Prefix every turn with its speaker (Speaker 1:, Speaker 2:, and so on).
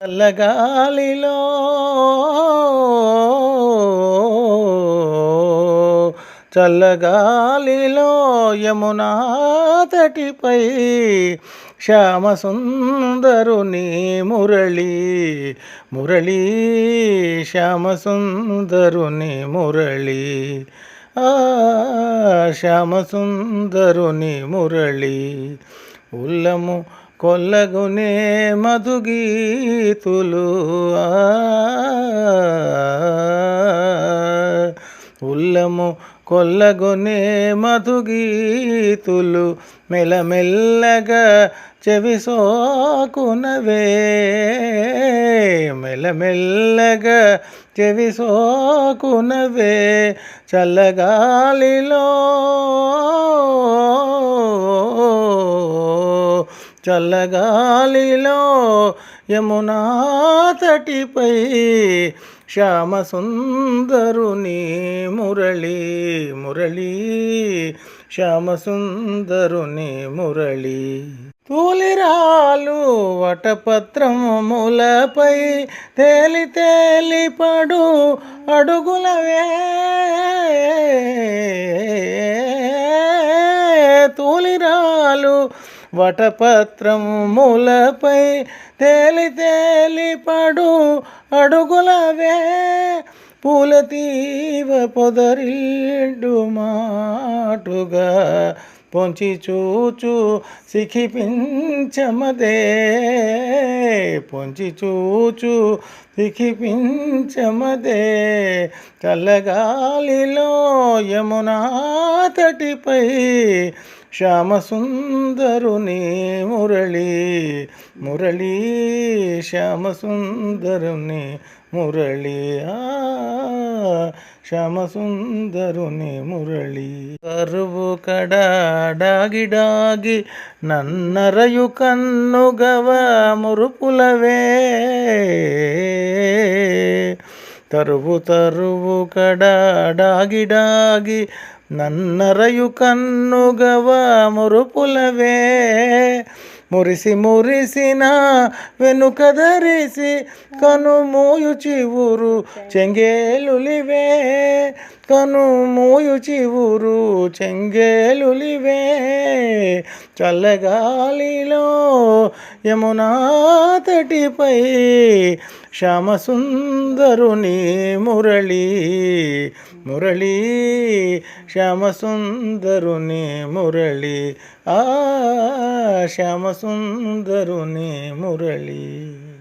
Speaker 1: చల్లగాలిలో చల్లగాలిలో యమునా తటిపై శ్యామసుందరుని మురళి మురళి శ్యామసుందరుని మురళి శ్యామసుందరుని మురళి ఉల్లము కొల్లగునే మధుగీతులు ఉల్లము కొల్లగొనే మధుగీతులు మెల్లమెల్లగా చెవి సోకునవే మెల్లమెల్లగా చెవి సోకునవే చల్లగాలిలో చల్లగాలిలో యమునా తటిపై శ్యామసుందరుని మురళి మురళి శ్యామసుందరుని మురళి తూలిరాలు వటపత్రములపై తేలి తేలి పడు అడుగులవే తూలిరాలు వటపత్రములపై తేలి తేలి పడు అడుగులవే పూలతీవ పొదరిల్డు మాటుగా పొంచి చూచు సిఖిపించమదే పొంచి చూచు సిఖిపించమదే చల్లగాలిలో యమునా తటిపై శ్యామసుందరుని మురళి మురళి శ్యామసుందరుని మురళి శ్యామసుందరుని మురళి కరువు కడాగి డాగి నన్నరయు కన్నుగవ మురుపులవే తరువు తరువు కడాగి డాగి నన్నరయు కన్నుగవ మురుపులవే మురిసి మురిసిన వెనుక ధరిసి కను మూయు చివురు చెంగేలులివే కను మూయు చివురు చెంగేలులివే చల్లగాలిలో యమునా తటిపై శ్యామసుందరుని మురళి మురళి శ్యామసుందరుని మురళి శ్యామసుందరుని మురళి.